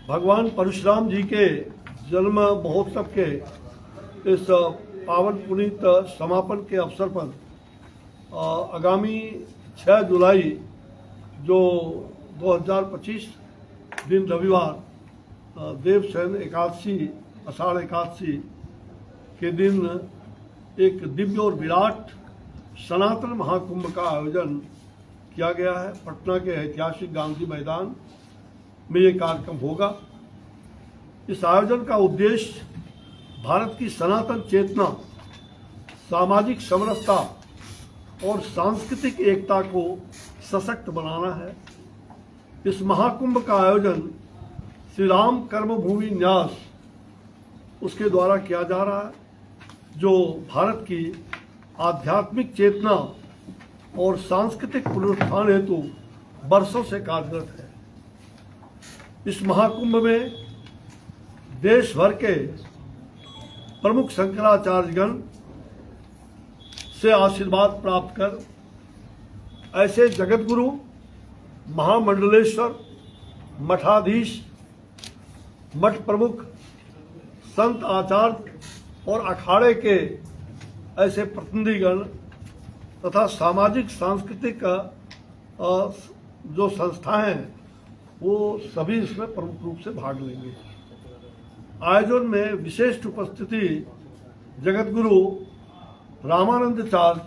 भगवान परशुराम जी के जन्म महोत्सव के इस पावन पुनीत समापन के अवसर पर आगामी 6 जुलाई जो 2025 दिन रविवार देवशयन एकादशी आषाढ़ एकादशी के दिन एक दिव्य और विराट सनातन महाकुंभ का आयोजन किया गया है। पटना के ऐतिहासिक गांधी मैदान में ये कार्यक्रम होगा। इस आयोजन का उद्देश्य भारत की सनातन चेतना, सामाजिक समरसता और सांस्कृतिक एकता को सशक्त बनाना है। इस महाकुंभ का आयोजन श्री राम कर्मभूमि न्यास उसके द्वारा किया जा रहा है, जो भारत की आध्यात्मिक चेतना और सांस्कृतिक पुनरुत्थान हेतु वर्षों से कार्यरत है। इस महाकुंभ में देश भर के प्रमुख शंकराचार्यगण से आशीर्वाद प्राप्त कर ऐसे जगतगुरु, महामंडलेश्वर, मठाधीश, मठ प्रमुख, संत आचार्य और अखाड़े के ऐसे प्रतिनिधिगण तथा सामाजिक सांस्कृतिक जो संस्थाएं हैं वो सभी इसमें प्रमुख रूप से भाग लेंगे। आयोजन में विशेष उपस्थिति जगतगुरु रामानंदाचार्य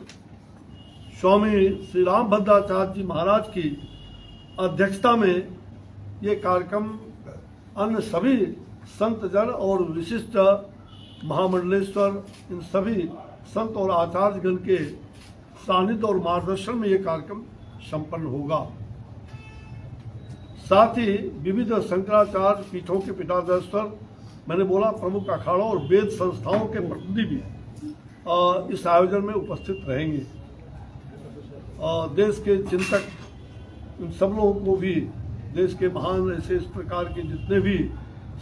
स्वामी श्री रामभद्राचार्य जी महाराज की अध्यक्षता में ये कार्यक्रम अन्य सभी संतजन और विशिष्ट महामंडलेश्वर, इन सभी संत और आचार्यगण के सानिध्य और मार्गदर्शन में ये कार्यक्रम संपन्न होगा। साथ ही विविध शंकराचार्य पीठों के पीठाधीश्वर, मैंने बोला प्रमुख अखाड़ों और वेद संस्थाओं के प्रतिनिधि भी इस आयोजन में उपस्थित रहेंगे। देश के चिंतक, इन सब लोगों को भी, देश के महान ऐसे इस प्रकार के जितने भी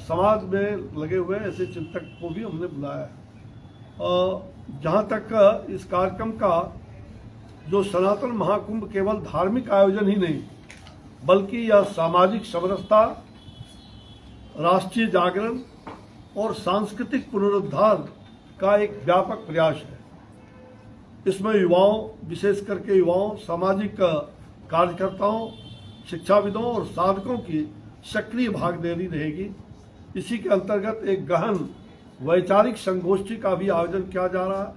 समाज में लगे हुए ऐसे चिंतक को भी हमने बुलाया है। जहाँ तक इस कार्यक्रम का जो सनातन महाकुंभ केवल धार्मिक आयोजन ही नहीं बल्कि यह सामाजिक समरसता, राष्ट्रीय जागरण और सांस्कृतिक पुनरुद्धार का एक व्यापक प्रयास है। इसमें युवाओं, विशेष करके युवाओं, सामाजिक कार्यकर्ताओं, शिक्षाविदों और साधकों की सक्रिय भागीदारी रहेगी। इसी के अंतर्गत एक गहन वैचारिक संगोष्ठी का भी आयोजन किया जा रहा है,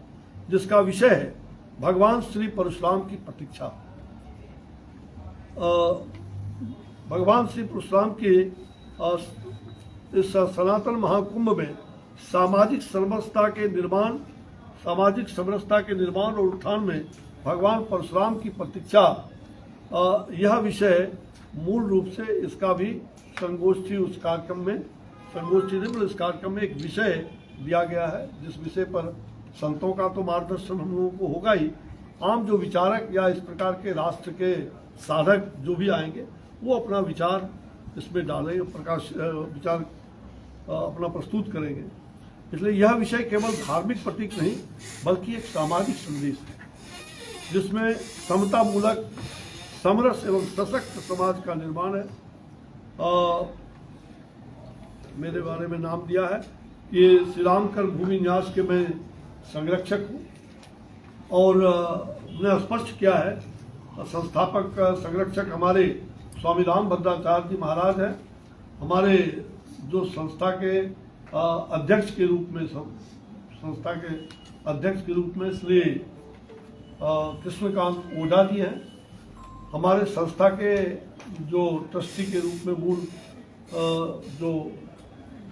जिसका विषय है भगवान श्री परशुराम की प्रतीक्षा। भगवान श्री परशुराम की इस सनातन महाकुंभ में सामाजिक समरसता के निर्माण और उत्थान में भगवान परशुराम की प्रतीक्षा, यह विषय मूल रूप से इसका भी संगोष्ठी उस कार्यक्रम में, संगोष्ठी नहीं मतलब इस कार्यक्रम में एक विषय दिया गया है, जिस विषय पर संतों का तो मार्गदर्शन हम लोगों को होगा ही, आम जो विचारक या इस प्रकार के राष्ट्र के साधक जो भी आएंगे वो अपना विचार इसमें डालेंगे, विचार अपना प्रस्तुत करेंगे। इसलिए यह विषय केवल धार्मिक प्रतीक नहीं बल्कि एक सामाजिक संदेश है, जिसमें समता मूलक, समरस एवं सशक्त समाज का निर्माण है। मेरे बारे में नाम दिया है, ये श्री राम कर्मभूमि न्यास के मैं संरक्षक हूँ और ने स्पष्ट किया है संस्थापक संरक्षक हमारे स्वामी रामभद्राचार्य जी महाराज हैं। हमारे जो संस्था के अध्यक्ष के रूप में, संस्था के अध्यक्ष के रूप में श्री कृष्णकांत ओझा जी हैं। हमारे संस्था के जो ट्रस्टी के रूप में मूल जो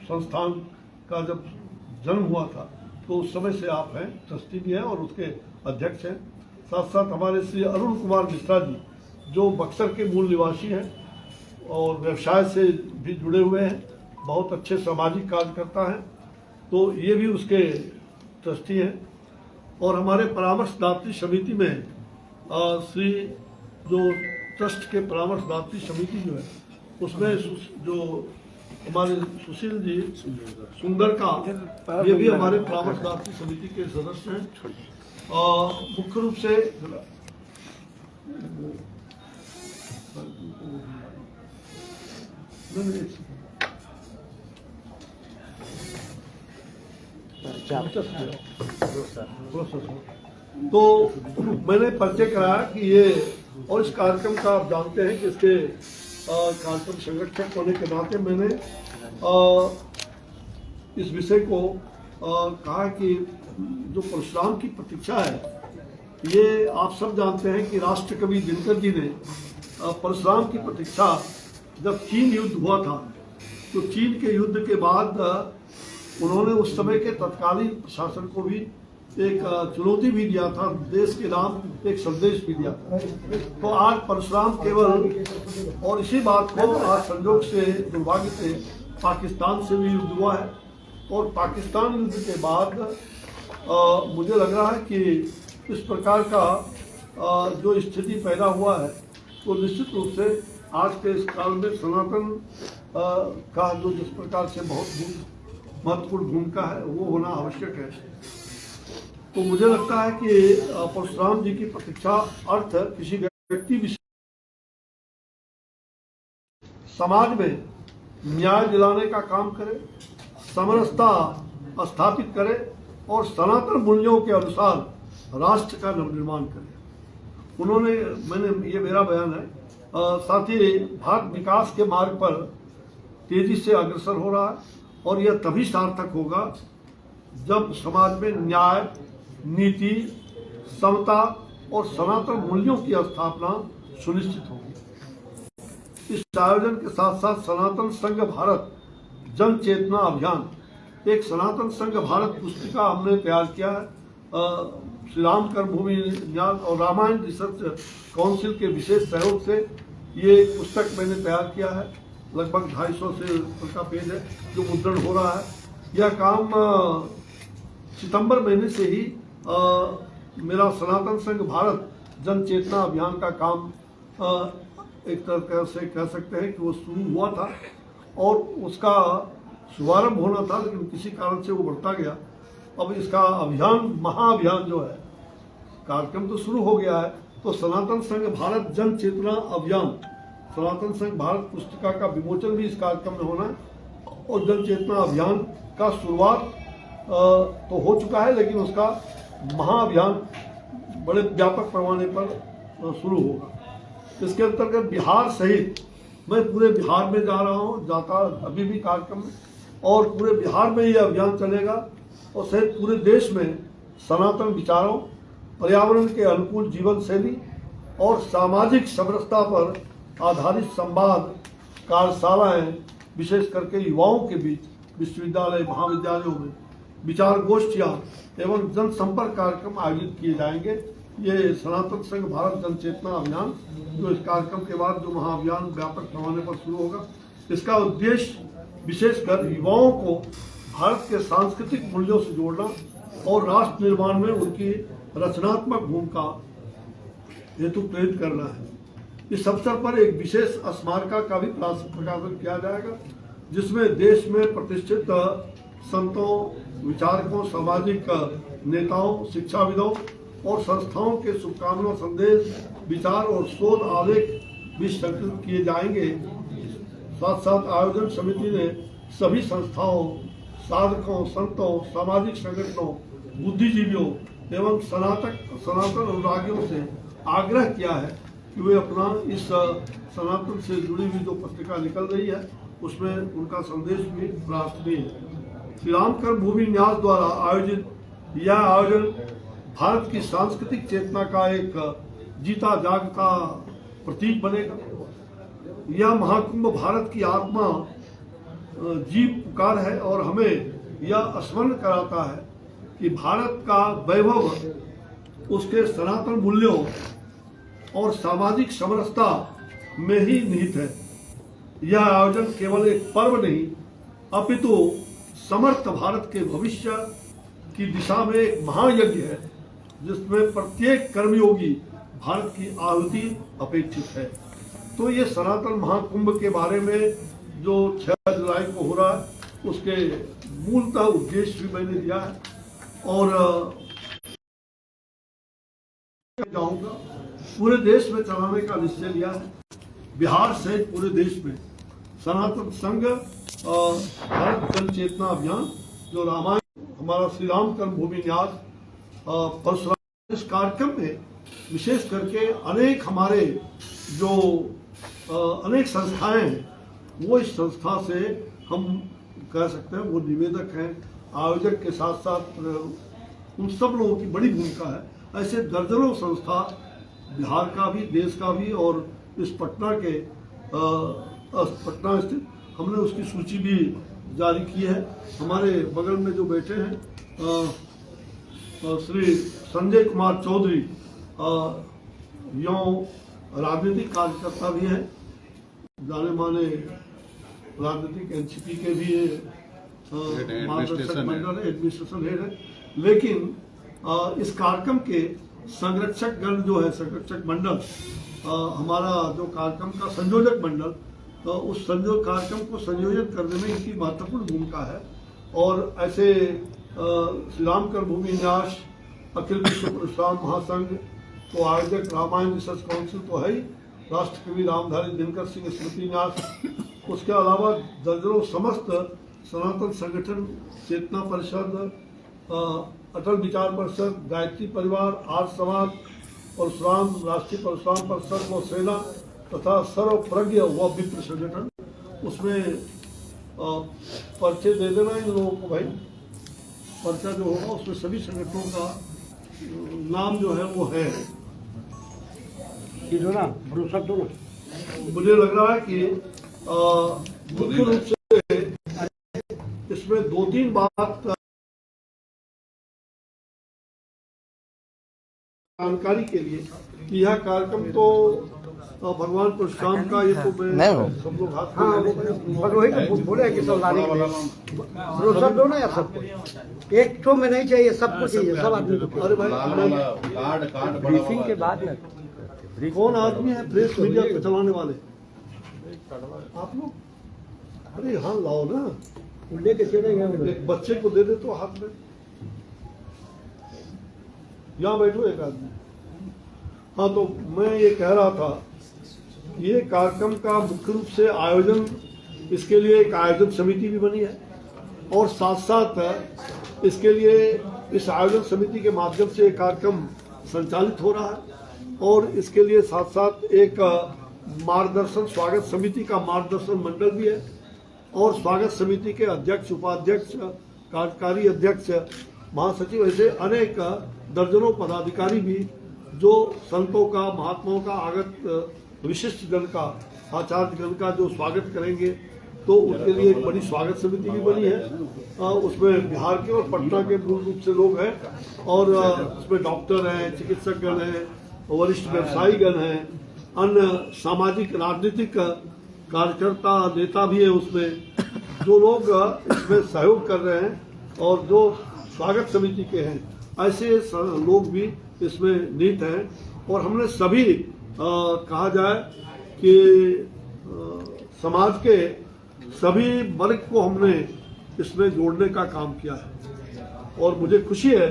संस्थान का जब जन्म हुआ था तो उस समय से आप हैं, ट्रस्टी भी हैं और उसके अध्यक्ष हैं। साथ साथ हमारे श्री अरुण कुमार मिश्रा जी जो बक्सर के मूल निवासी हैं और व्यवसाय से भी जुड़े हुए हैं, बहुत अच्छे सामाजिक कार्यकर्ता हैं, तो ये भी उसके ट्रस्टी हैं। और हमारे परामर्शदात्री समिति में श्री जो ट्रस्ट के परामर्शदात्री समिति जो है उसमें जो हमारे सुशील जी सुंदर का, ये भी हमारे परामर्शदात्री समिति के सदस्य हैं। मुख्य रूप से तो मैंने परिचय कराया कि ये, और इस कार्यक्रम का आप जानते हैं कि इसके कार्यक्रम संरक्षक होने के नाते मैंने इस विषय को कहा कि जो परशुराम की प्रतीक्षा है, ये आप सब जानते हैं कि राष्ट्र कवि दिनकर जी ने परशुराम की प्रतीक्षा, जब चीन युद्ध हुआ था तो चीन के युद्ध के बाद उन्होंने उस समय के तत्कालीन प्रशासन को भी एक चुनौती भी दिया था, देश के नाम एक संदेश भी दिया था। तो आज परशुराम केवल, और इसी बात को आज संयोग से, दुर्भाग्य से पाकिस्तान से भी युद्ध हुआ है, और पाकिस्तान युद्ध के बाद मुझे लग रहा है कि इस प्रकार का जो स्थिति पैदा हुआ है, तो निश्चित रूप से आज के इस काल में सनातन का जो जिस प्रकार से बहुत महत्वपूर्ण भूमिका है वो होना आवश्यक है। तो मुझे लगता है कि परशुराम जी की प्रतीक्षा अर्थ किसी व्यक्ति विशेष समाज में न्याय दिलाने का काम करे, समरसता स्थापित करे और सनातन मूल्यों के अनुसार राष्ट्र का नवनिर्माण करे। मैंने ये मेरा बयान है। साथ ही भारत विकास के मार्ग पर तेजी से अग्रसर हो रहा है, और यह तभी सार्थक होगा जब समाज में न्याय, नीति, समता और सनातन मूल्यों की स्थापना सुनिश्चित होगी। इस आयोजन के साथ साथ सनातन संघ भारत जन चेतना अभियान, एक सनातन संघ भारत पुस्तिका हमने तैयार किया है। श्री राम कर्मभूमि न्यास और रामायण रिसर्च काउंसिल के विशेष सहयोग से ये पुस्तक मैंने तैयार किया है। लगभग 250 से ऊपर का पेज है जो मुद्रण हो रहा है। यह काम सितंबर महीने से ही मेरा सनातन संघ भारत जन चेतना अभियान का काम एक तरह से कह सकते हैं कि वो शुरू हुआ था, और उसका शुभारंभ होना था, लेकिन किसी कारण से वो बढ़ता गया। अब इसका अभियान, महाअभियान जो है, कार्यक्रम तो शुरू हो गया है। तो सनातन संघ भारत जन चेतना अभियान, सनातन संघ भारत पुस्तिका का विमोचन भी इस कार्यक्रम में होना है, और जन चेतना अभियान का शुरुआत तो हो चुका है, लेकिन उसका महाअभियान बड़े व्यापक पैमाने पर शुरू होगा। इसके अंतर्गत बिहार सहित मैं पूरे बिहार में जा रहा हूँ, जाता अभी भी कार्यक्रम में, और पूरे बिहार में यह अभियान चलेगा, और सहित पूरे देश में सनातन विचारों, पर्यावरण के अनुकूल जीवन शैली और सामाजिक समरसता पर आधारित संवाद, कार्यशालाएं, विशेष करके युवाओं के बीच विश्वविद्यालय, महाविद्यालयों में विचार गोष्ठियाँ एवं जनसंपर्क कार्यक्रम आयोजित किए जाएंगे। ये सनातन संघ भारत जन चेतना अभियान, जो इस कार्यक्रम के बाद जो महाअभियान व्यापक पैमाने पर शुरू होगा, इसका उद्देश्य विशेषकर युवाओं को भारत के सांस्कृतिक मूल्यों से जोड़ना और राष्ट्र निर्माण में उनकी रचनात्मक भूमिका हेतु प्रेरित करना है। इस अवसर पर एक विशेष स्मारका का भी प्रकाशन किया जाएगा, जिसमें देश में प्रतिष्ठित संतों, विचारकों, सामाजिक नेताओं, शिक्षाविदों और संस्थाओं के शुभकामना संदेश, विचार और शोध आलेख भी संकलित किए जाएंगे। साथ साथ आयोजन समिति ने सभी संस्थाओं, साधकों, संतों, सामाजिक संगठनों, बुद्धिजीवियों एवं सनातन अनुरागियों से आग्रह किया है कि वे अपना इस सनातन से जुड़ी हुई जो पत्रिका निकल रही है उसमें उनका संदेश भी प्रार्थनीय है। श्री राम कर्मभूमि न्यास द्वारा आयोजित यह आयोजन भारत की सांस्कृतिक चेतना का एक जीता जागता प्रतीक बनेगा। यह महाकुंभ भारत की आत्मा जीव पुकार है, और हमें यह स्मरण कराता है कि भारत का वैभव उसके सनातन मूल्यों और सामाजिक समरसता में ही निहित है। यह आयोजन केवल एक पर्व नहीं, अपितु समर्थ भारत के भविष्य की दिशा में एक महायज्ञ है, जिसमें प्रत्येक कर्मयोगी भारत की आहुति अपेक्षित है। तो ये सनातन महाकुंभ के बारे में जो 6 जुलाई को हो रहा है, उसके मूलतः उद्देश्य भी मैंने दिया है, और जाऊंगा पूरे देश में चलाने का निश्चय लिया है। बिहार सहित पूरे देश में सनातन संघ भारत जन चेतना अभियान जो रामायण हमारा श्री राम कर्मभूमि न्यास परशुराम। इस कार्यक्रम में विशेष करके अनेक हमारे जो अनेक संस्थाएं हैं, वो इस संस्था से हम कह सकते हैं वो निवेदक हैं, आयोजक के साथ साथ उन सब लोगों की बड़ी भूमिका है। ऐसे दर्जनों संस्था बिहार का भी, देश का भी, और इस पटना के पटना स्थित हमने उसकी सूची भी जारी की है। हमारे बगल में जो बैठे हैं श्री संजय कुमार चौधरी, यों राजनीतिक कार्यकर्ता भी हैं, जाने माने राजनीतिक एनसीपी के भी मार्गदर्शक मंडल है, एडमिनिस्ट्रेशन हेड है। लेकिन इस कार्यक्रम के संरक्षक गण जो है, संरक्षक मंडल, हमारा जो कार्यक्रम का संयोजक मंडल, तो उस कार्यक्रम को संयोजित करने में इनकी महत्वपूर्ण भूमिका है। और ऐसे श्री राम कर्मभूमि न्यास, अखिल विश्व परशुराम महासंघ तो आयोजक रामायण रिसर्च काउंसिल तो है ही, राष्ट्रकवि रामधारी दिनकर सिंह स्मृति न्यास, उसके अलावा दर्जनों समस्त सनातन संगठन, चेतना परिषद, अटल विचार परिषद, गायत्री परिवार, आर्य समाज, परशुराम, राष्ट्रीय परशुराम परिषद व सेना तथा सर्वप्रज्ञ व विप्र संगठन, उसमें पर्चे दे देना इन लोगों को भाई। पर्चा जो होगा उसमें सभी संगठनों का नाम जो है वो है। दो ना, भरोसा दो ना। मुझे लग रहा है कि मुख्य रूप से इसमें 2-3 बात जानकारी के लिए कि यह कार्यक्रम तो भगवान परशुराम का, ये तो मैं सब लोग हाथ बोले कि सब लाने भरोसा दो ना यार, सबको एक शो में नहीं चाहिए, सबको चाहिए, सब आदमी को। अरे भाई ब्रीफिंग के बाद ना कौन आदमी है प्रेस मीडिया को चलाने वाले? आप लोग? अरे हाँ लाओ ना, उल्ले के चले गए, एक बच्चे को दे दे तो हाथ में। यहाँ बैठो एक आदमी। हाँ, तो मैं ये कह रहा था, ये कार्यक्रम का मुख्य रूप से आयोजन, इसके लिए एक आयोजन समिति भी बनी है, और साथ साथ इसके लिए इस आयोजन समिति के माध्यम से एक कार्यक्रम संचालित हो रहा है, और इसके लिए साथ साथ एक मार्गदर्शन स्वागत समिति का मार्गदर्शन मंडल भी है, और स्वागत समिति के अध्यक्ष, उपाध्यक्ष, कार्यकारी अध्यक्ष, महासचिव, ऐसे अनेक दर्जनों पदाधिकारी भी जो संतों का, महात्माओं का आगत विशिष्ट जन का, आचार्य गण का जो स्वागत करेंगे, तो उसके लिए एक बड़ी स्वागत समिति भी बनी है। उसमें बिहार के और पटना के मूल रूप से लोग हैं, और उसमें डॉक्टर हैं, चिकित्सक गण हैं, वरिष्ठ व्यवसायी गण हैं, अन्य सामाजिक राजनीतिक कार्यकर्ता, नेता भी है उसमें, जो लोग इसमें सहयोग कर रहे हैं और जो स्वागत समिति के हैं, ऐसे लोग भी इसमें निहित हैं। और हमने सभी कहा जाए कि समाज के सभी वर्ग को हमने इसमें जोड़ने का काम किया है, और मुझे खुशी है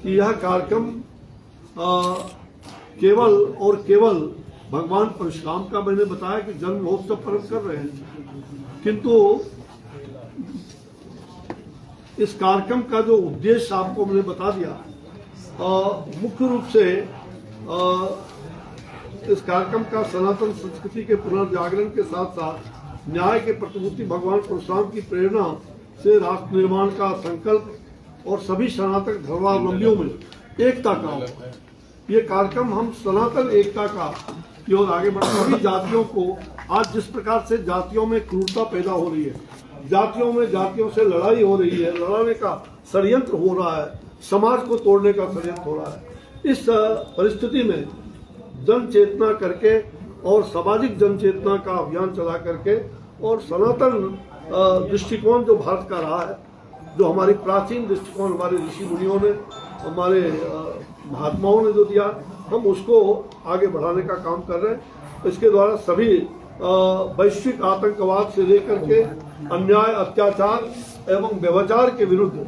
कि यह कार्यक्रम केवल और केवल भगवान परशुराम का, मैंने बताया कि जन्म महोत्सव पर्व कर रहे हैं, किंतु इस कार्यक्रम का जो उद्देश्य आपको मैंने बता दिया, मुख्य रूप से इस कार्यक्रम का सनातन संस्कृति के पुनर्जागरण के साथ साथ न्याय के प्रतिमूर्ति भगवान परशुराम की प्रेरणा से राष्ट्र निर्माण का संकल्प और सभी सनातन धर्मावलंबियों में एकता का हो। ये कार्यक्रम हम सनातन एकता का की ओर आगे बढ़, सभी जातियों को, आज जिस प्रकार से जातियों में क्रूरता पैदा हो रही है, जातियों से लड़ाई हो रही है, लड़ाने का षड्यंत्र हो रहा है, समाज को तोड़ने का षड्यंत्र हो रहा है, इस परिस्थिति में जन चेतना करके और सामाजिक जन चेतना का अभियान चला करके, और सनातन दृष्टिकोण जो भारत का रहा है, जो हमारी प्राचीन दृष्टिकोण हमारे ऋषि मुनियों ने, हमारे महात्माओं ने जो दिया, हम उसको आगे बढ़ाने का काम कर रहे हैं। इसके द्वारा सभी वैश्विक आतंकवाद से लेकर के अन्याय, अत्याचार एवं व्यभिचार के विरुद्ध